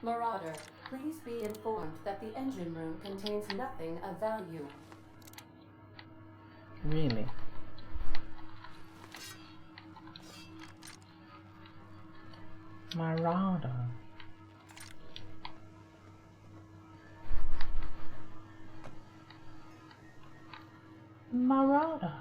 Marauder, please be informed that the engine room contains nothing of value. Really? Marauder. Marauder.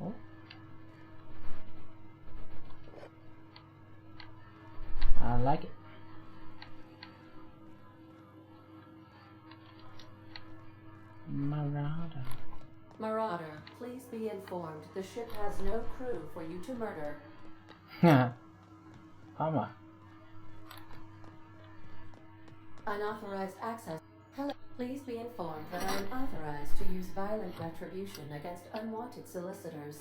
Oh. I like it. Marauder. Marauder, please be informed the ship has no crew for you to murder. Bummer. Unauthorized access. Hello. Please be informed that I am authorized to use violent retribution against unwanted solicitors.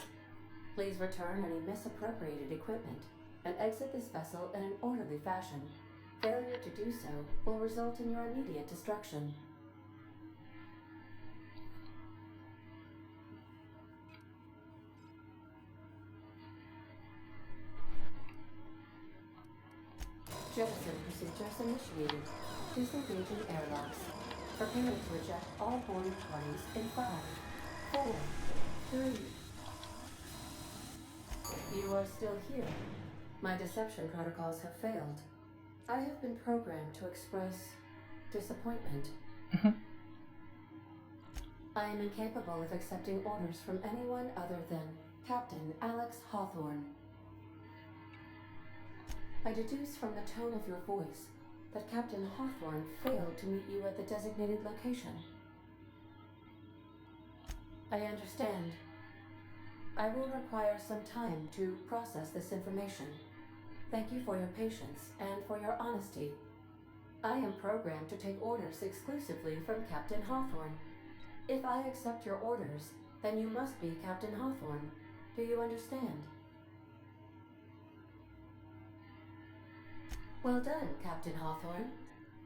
Please return any misappropriated equipment and exit this vessel in an orderly fashion. Failure to do so will result in your immediate destruction. Jettison procedures initiated. Disengaging airlocks. Preparing to eject all boarding parties in 5, 4, 3. You are still here. My deception protocols have failed. I have been programmed to express disappointment. I am incapable of accepting orders from anyone other than Captain Alex Hawthorne. I deduce from the tone of your voice that Captain Hawthorne failed to meet you at the designated location. I understand. I will require some time to process this information. Thank you for your patience and for your honesty. I am programmed to take orders exclusively from Captain Hawthorne. If I accept your orders, then you must be Captain Hawthorne. Do you understand? Well done, Captain Hawthorne.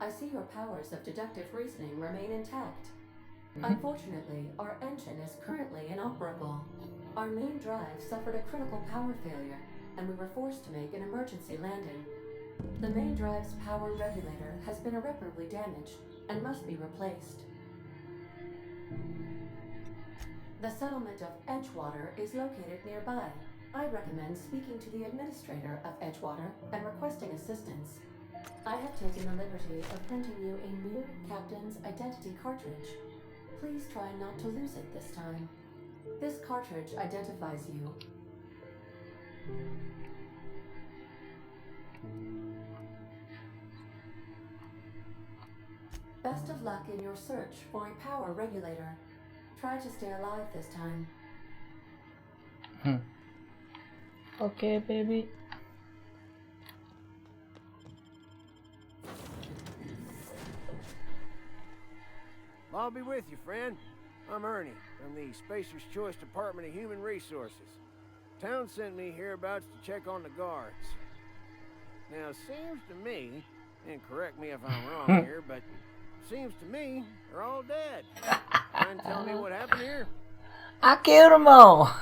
I see your powers of deductive reasoning remain intact. Unfortunately, our engine is currently inoperable. Our main drive suffered a critical power failure, and we were forced to make an emergency landing. The main drive's power regulator has been irreparably damaged and must be replaced. The settlement of Edgewater is located nearby. I recommend speaking to the administrator of Edgewater and requesting assistance. I have taken the liberty of printing you a new captain's identity cartridge. Please try not to lose it this time. This cartridge identifies you. Best of luck in your search for a power regulator. Try to stay alive this time. Okay, baby. I'll be with you, friend. I'm Ernie from the Spacer's Choice Department of Human Resources. Town sent me hereabouts to check on the guards. Now, it seems to me, and correct me if I'm wrong here, but seems to me they're all dead. Mind telling me what happened here? I killed them all.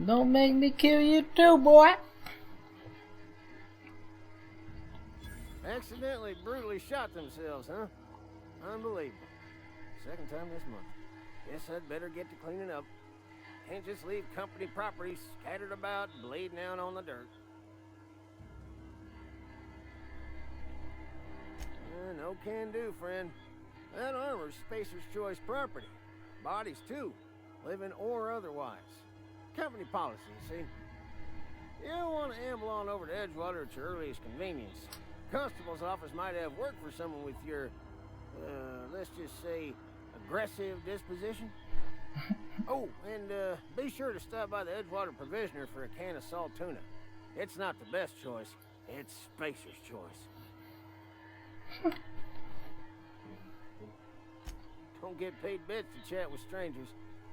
Don't make me kill you too, boy. Accidentally brutally shot themselves, huh? Unbelievable. Second time this month. Guess I'd better get to cleaning up. Can't just leave company property scattered about, bleeding out on the dirt. No can do, friend. That armor's Spacer's Choice property. Bodies, too. Living or otherwise. Company policy, see? You don't want to amble on over to Edgewater at your earliest convenience. Constable's office might have work for someone with your, let's just say, aggressive disposition. Oh, and be sure to stop by the Edgewater Provisioner for a can of salt tuna. It's not the best choice, it's Spacer's Choice. Don't get paid bits to chat with strangers.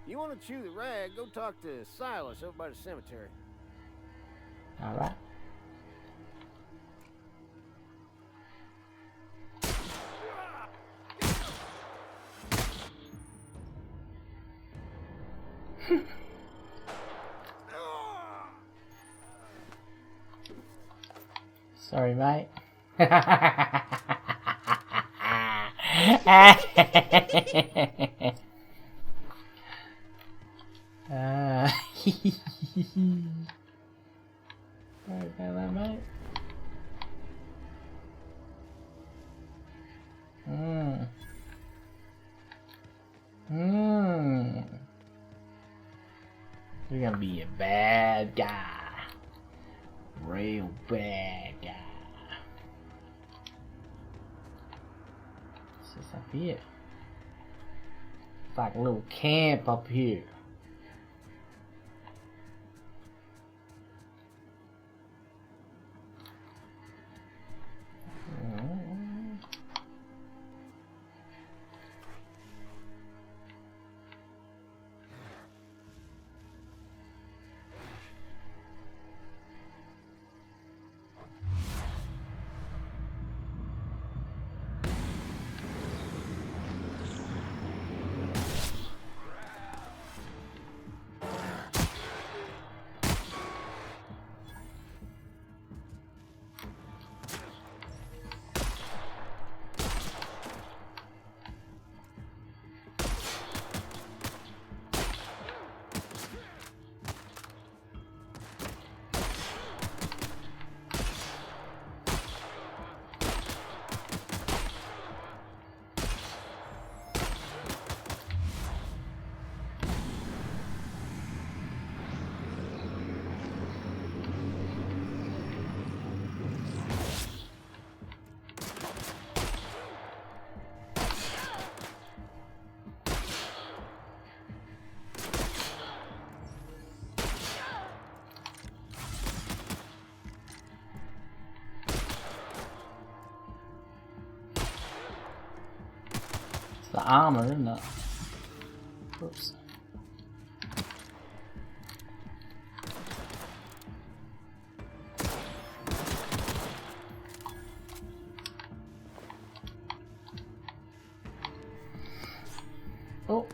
You want to chew the rag, go talk to Silas over by the cemetery. Alright. Sorry, mate. Sorry about that, mate. You're gonna be a bad guy. Real bad guy. What's this up here? It's like a little camp up here. The armor, isn't it? Oops. Oh.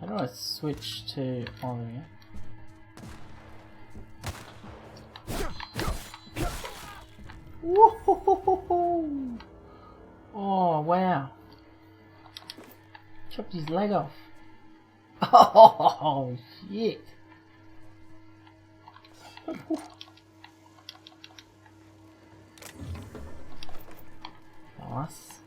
How do I switch to on here? Woo-hoo-hoo-hoo-hoo. Oh wow! Chopped his leg off. Oh shit! Nice.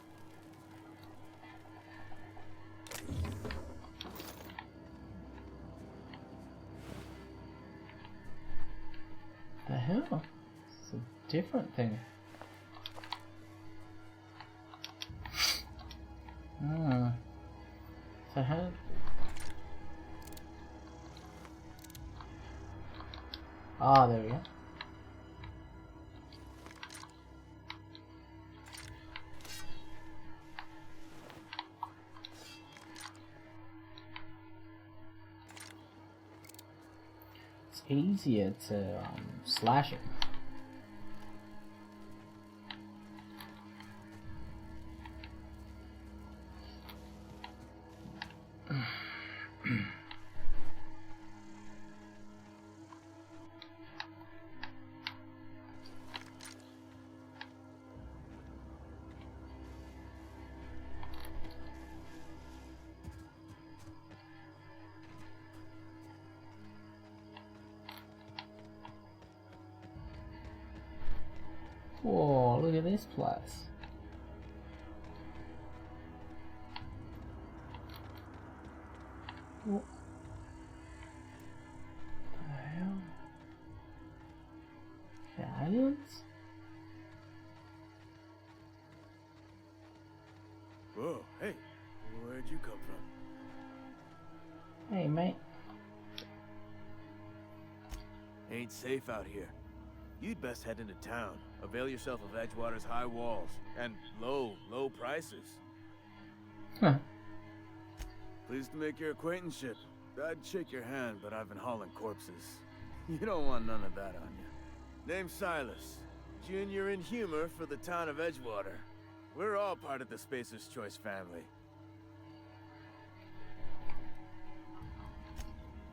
The hell? It's a different thing. So how? Ah, there we go. It's easier to slash it. Whoa, look at this place. What the hell? The aliens? Whoa, hey, where'd you come from? Hey, mate. Ain't safe out here. You'd best head into town. Avail yourself of Edgewater's high walls and low prices. Huh. Pleased to make your acquaintanceship. I'd shake your hand, but I've been hauling corpses. You don't want none of that on you. Name's Silas. Junior in humor for the town of Edgewater. We're all part of the Spacer's Choice family.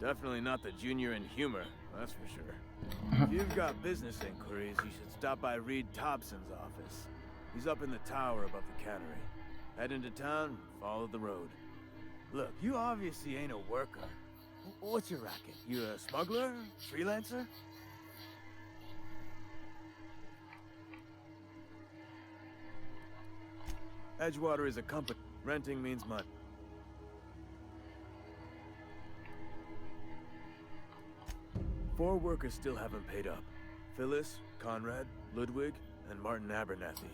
Definitely not the junior in humor, that's for sure. If you've got business inquiries, you should stop by Reed Thompson's office. He's up in the tower above the cannery. Head into town, follow the road. Look, you obviously ain't a worker. What's your racket? You a smuggler? Freelancer? Edgewater is a company. Renting means money. Four workers still haven't paid up. Phyllis, Conrad, Ludwig, and Martin Abernathy.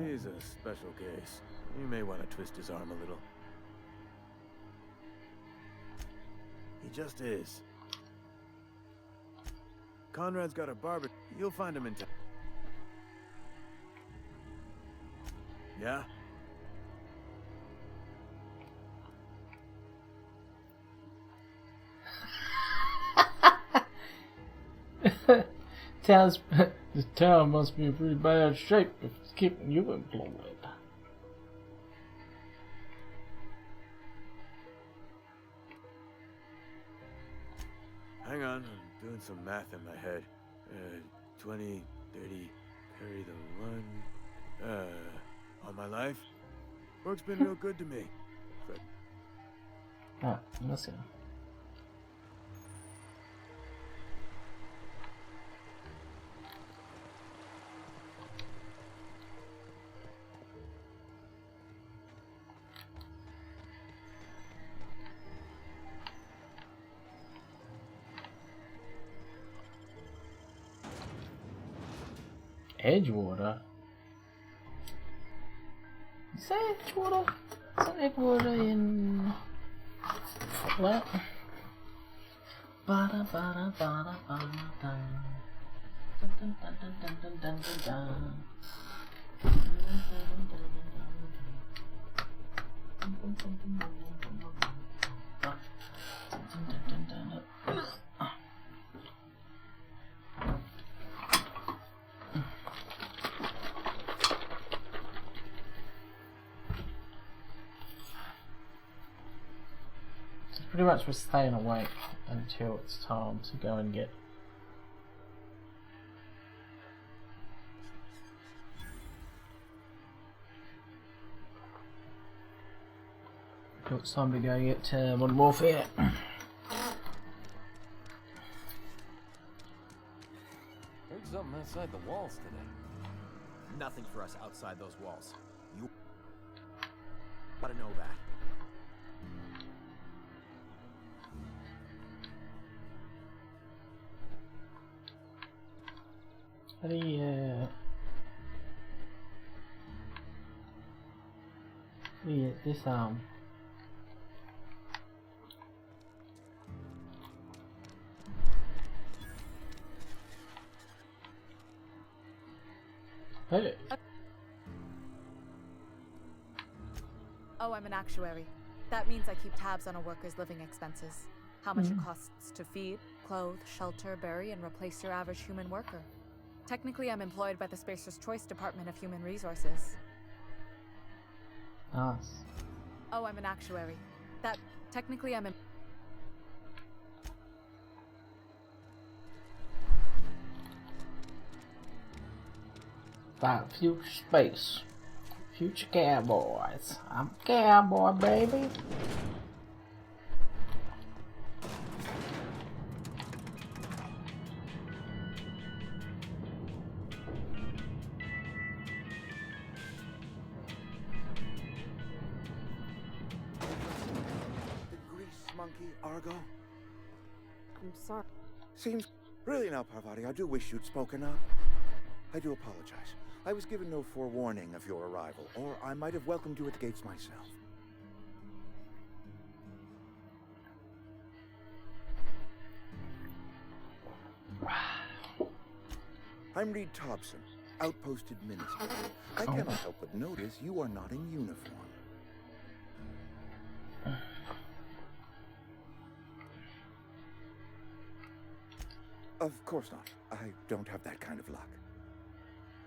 He's a special case. You may want to twist his arm a little. He just is. Conrad's got a barber. You'll find him in town. Yeah? This town must be in pretty bad shape if it's keeping you employed. Hang on, I'm doing some math in my head. 20, 30, carry the one. All my life? Work's been real good to me. Ah, listen. Edgewater? Is that Edgewater? Is that Edgewater in... What? Bada bada bada bada dun. Dun dun dun dun dun dun dun dun. Pretty much we're staying awake until it's time to go and get Modern Warfare. Heard something outside the walls today. Nothing for us outside those walls. You gotta know that. How do you disarm? Hey. Oh, I'm an actuary. That means I keep tabs on a worker's living expenses. How much it costs to feed, clothe, shelter, bury, and replace your average human worker. Technically, I'm employed by the Spacer's Choice Department of Human Resources. Nice. Oh, I'm an actuary. That, technically, I'm About future space. Future cowboys. I'm a cowboy, baby. Monkey, Argo? I'm sorry. Seems... Really now, Parvati, I do wish you'd spoken up. I do apologize. I was given no forewarning of your arrival, or I might have welcomed you at the gates myself. I'm Reed Thompson, Outpost Administrator. I cannot help but notice you are not in uniform. Of course not. I don't have that kind of luck.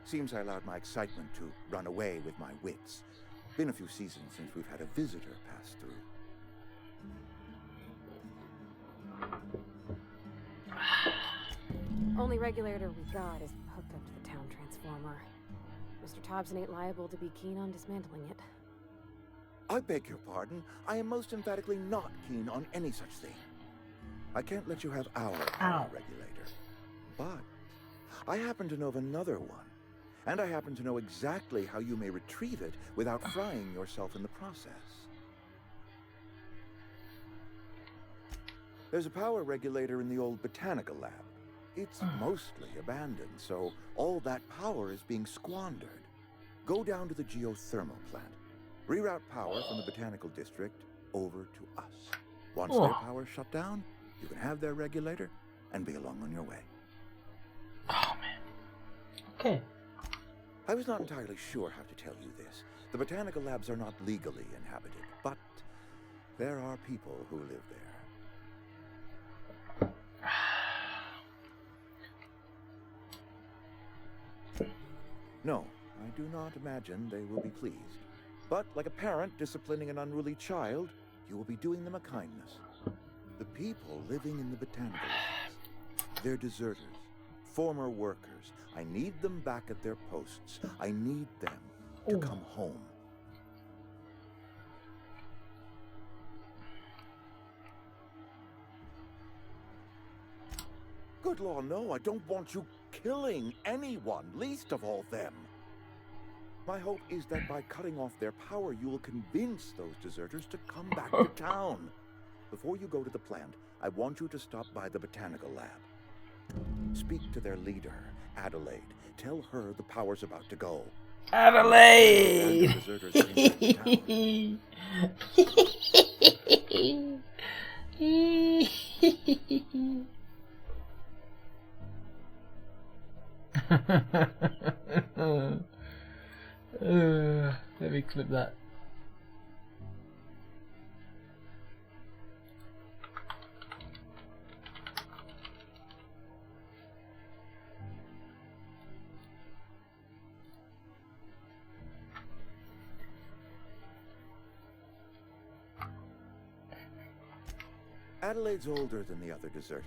Seems I allowed my excitement to run away with my wits. Been a few seasons since we've had a visitor pass through. Only regulator we got is hooked up to the town transformer. Mr. Thompson ain't liable to be keen on dismantling it. I beg your pardon. I am most emphatically not keen on any such thing. I can't let you have our power regulator. But I happen to know of another one. And I happen to know exactly how you may retrieve it without frying yourself in the process. There's a power regulator in the old botanical lab. It's mostly abandoned, so all that power is being squandered. Go down to the geothermal plant. Reroute power from the botanical district over to us. Once their power's shut down, you can have their regulator and be along on your way. Oh, man. Okay. I was not entirely sure how to tell you this. The botanical labs are not legally inhabited, but there are people who live there. No, I do not imagine they will be pleased. But like a parent disciplining an unruly child, you will be doing them a kindness. The people living in the botanical labs, they're deserters, former workers. I need them back at their posts. I need them to come home. Good law, no, I don't want you killing anyone, least of all them. My hope is that by cutting off their power, you will convince those deserters to come back to town. Before you go to the plant, I want you to stop by the botanical lab. Speak to their leader, Adelaide. Tell her the power's about to go. Adelaide! And the deserters came back to town. Let me clip that. Adelaide's older than the other deserters.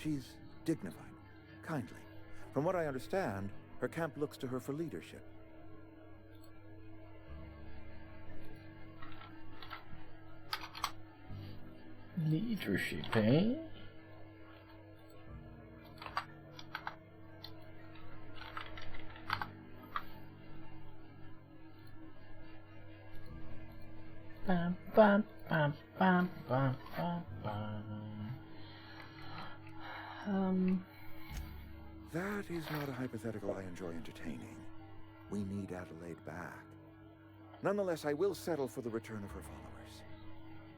She's dignified, kindly. From what I understand, her camp looks to her for leadership. Leadership, eh? Bam, bam, bam, bam, bam, bam, bam. That is not a hypothetical I enjoy entertaining. We need Adelaide back. Nonetheless, I will settle for the return of her followers.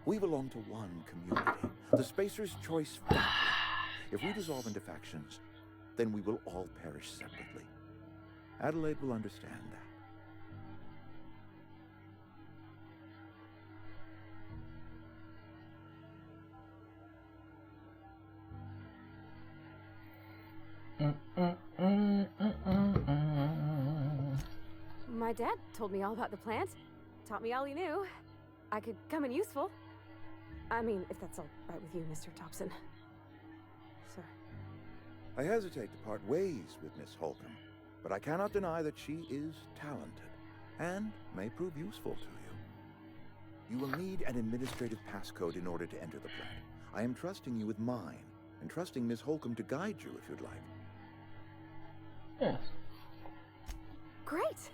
We belong to one community, the Spacer's Choice family. If we dissolve into factions, then we will all perish separately. Adelaide will understand that. My dad told me all about the plant. Taught me all he knew. I could come in useful. I mean, if that's all right with you, Mr. Thompson. Sir. I hesitate to part ways with Miss Holcomb, but I cannot deny that she is talented and may prove useful to you. You will need an administrative passcode in order to enter the plant. I am trusting you with mine, and trusting Miss Holcomb to guide you if you'd like. Yes. Great!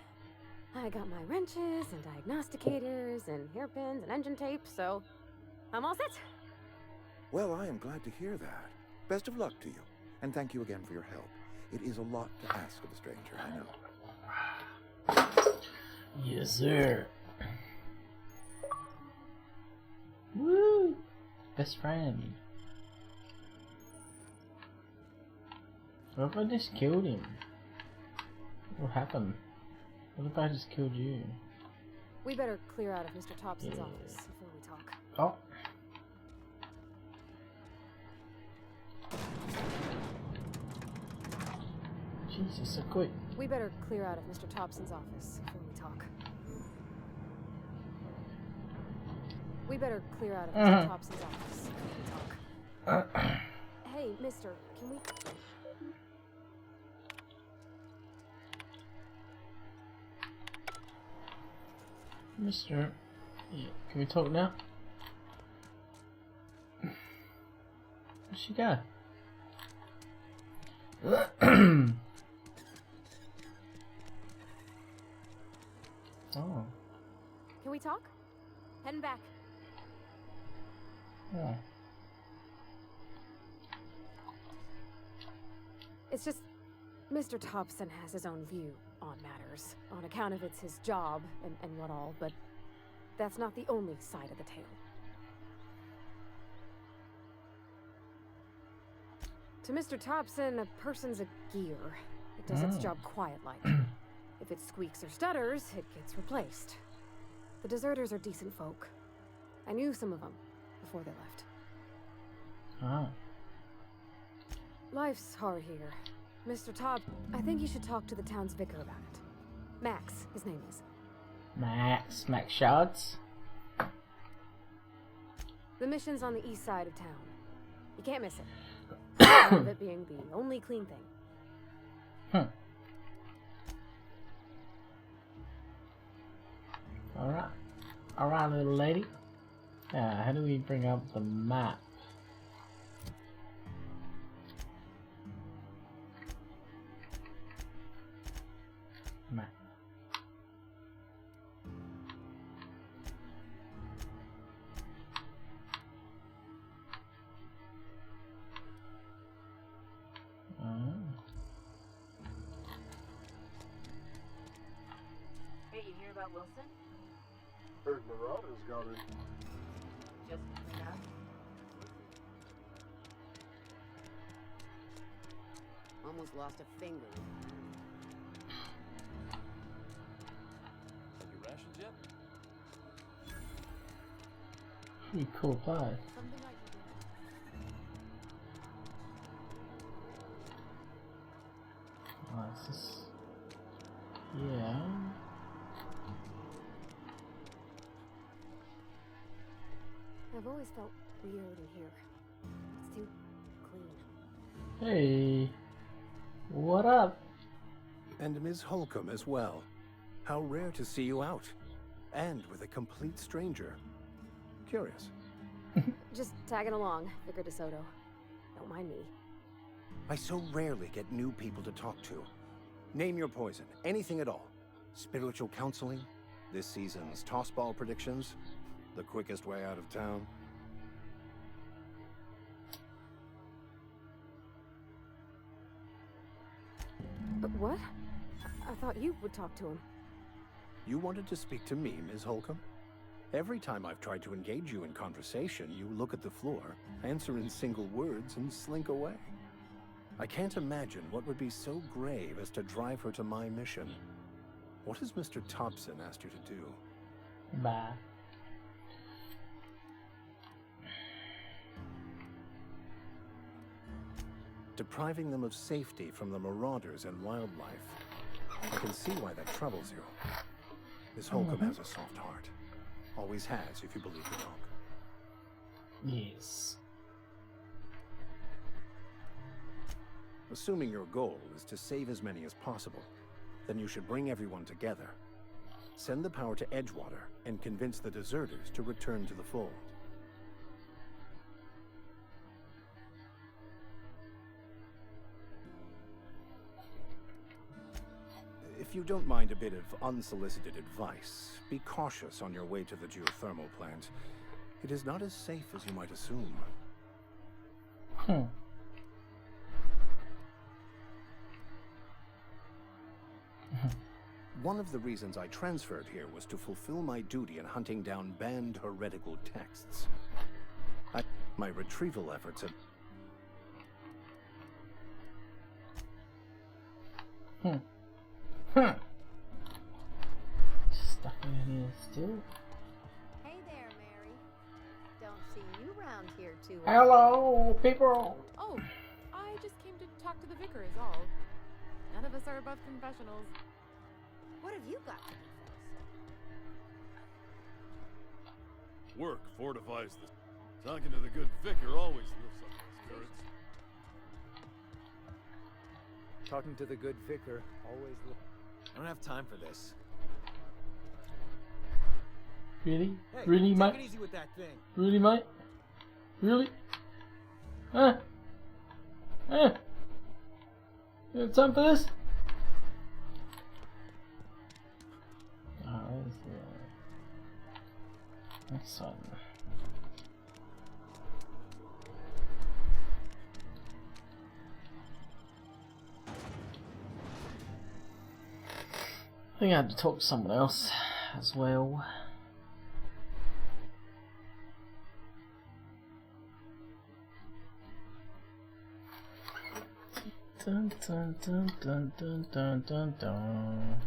I got my wrenches and diagnosticators and hairpins and engine tape, so I'm all set. Well, I am glad to hear that. Best of luck to you, and thank you again for your help. It is a lot to ask of a stranger, I know. Yes, sir. Woo! Best friend. What if I just killed him? What happened? What if I just killed you? We better clear out of Mr. Thompson's Yeah. office before we talk. Oh. It's just so quick. We better clear out of Mr. Thompson's office before we talk. We better clear out of Mr. Thompson's office before we talk. Hey, mister, can we... Mister, yeah, can we talk now? Where'd she go? Oh. Can we talk? Heading back. Yeah. It's just... Mr. Thompson has his own view on matters, on account of it's his job and what all, but that's not the only side of the tale. To Mr. Thompson, a person's a gear. It does its job quiet-like. If it squeaks or stutters, it gets replaced. The deserters are decent folk. I knew some of them before they left. Oh. Life's hard here. Mr. I think you should talk to the town's vicar about it. Max, his name is. Max Shards? The mission's on the east side of town. You can't miss it. Part of it being the only clean thing. Alright. Alright, little lady. How do we bring up the map? Map. Hey, you hear about Wilson? Heard Marauders got it. Just enough. Almost lost a finger. Have you rations yet? Pretty cool pie. Something like Oh, it's just... Yeah. I've always felt weird in here. It's too clean. Hey. What up? And Ms. Holcomb as well. How rare to see you out. And with a complete stranger. Curious. Just tagging along, Vicar DeSoto. Don't mind me. I so rarely get new people to talk to. Name your poison, anything at all. Spiritual counseling, this season's tossball predictions, the quickest way out of town. But what? I thought you would talk to him. You wanted to speak to me, Ms. Holcomb? Every time I've tried to engage you in conversation, you look at the floor, answer in single words, and slink away. I can't imagine what would be so grave as to drive her to my mission. What has Mr. Thompson asked you to do? Bye. Depriving them of safety from the marauders and wildlife. I can see why that troubles you. Miss Holcomb has a soft heart. Always has, if you believe the dog. Yes. Assuming your goal is to save as many as possible, then you should bring everyone together. Send the power to Edgewater and convince the deserters to return to the fold. If you don't mind a bit of unsolicited advice, be cautious on your way to the geothermal plant. It is not as safe as you might assume. One of the reasons I transferred here was to fulfill my duty in hunting down banned heretical texts. My retrieval efforts have... Stuck in here still. Hey there, Mary. Don't see you around here too often. Hello, people. Oh, I just came to talk to the vicar is all. None of us are above confessionals. What have you got to confess? Work fortifies the... Talking to the good vicar always lifts up my spirits. Talking to the good vicar always... I don't have time for this. Really? Hey, Really, take mate? it easy with that thing. Really, mate? Really? Huh? Huh? You have time for this? Oh, there's the next one. I think I had to talk to someone else as well. Dun dun dun dun dun dun dun dun.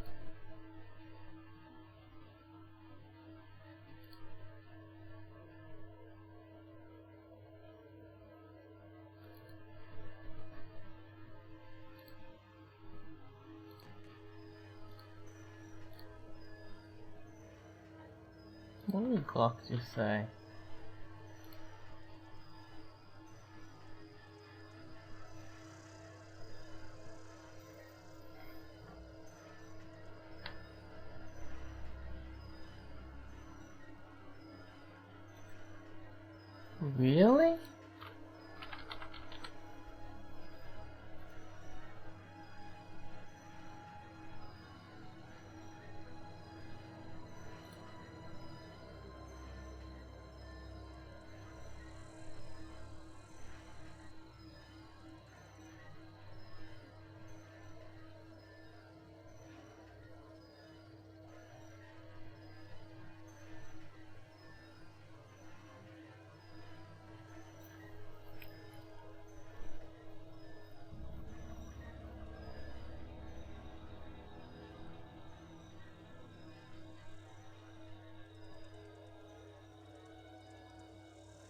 What did the clock just say? Really?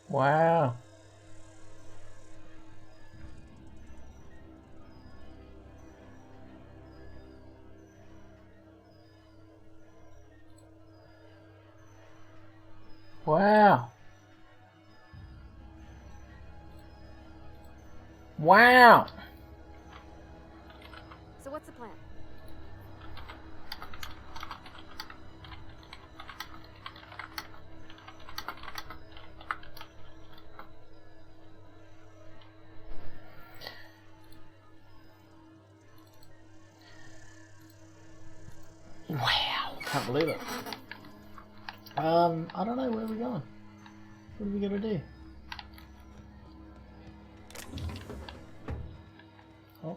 Wow. Wow. Wow. So what's the plan? Wow. Can't believe it. I don't know where we're going. What are we gonna do? Oh.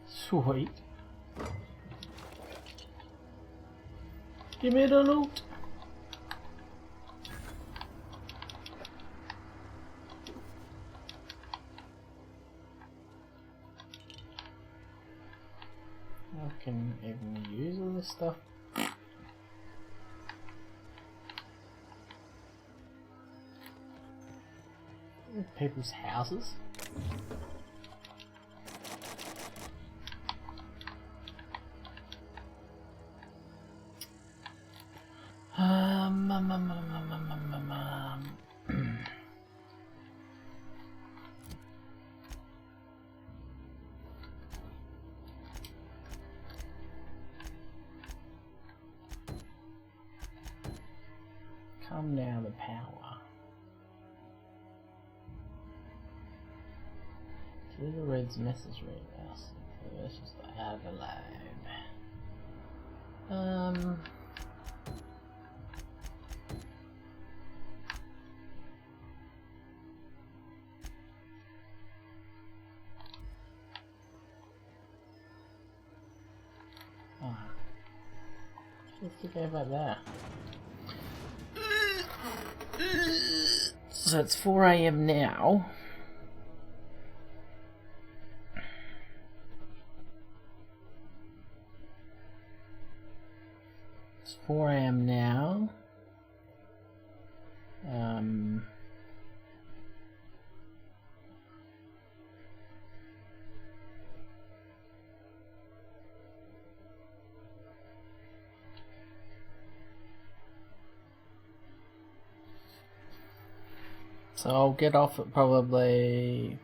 Sweet. Give me the loot. I can even use all this stuff. People's houses. Calm down the power. Little Red's message read us. Let's just have a load. Let's forget about that. So it's 4 AM now. It's 4 AM now. So I'll get off at probably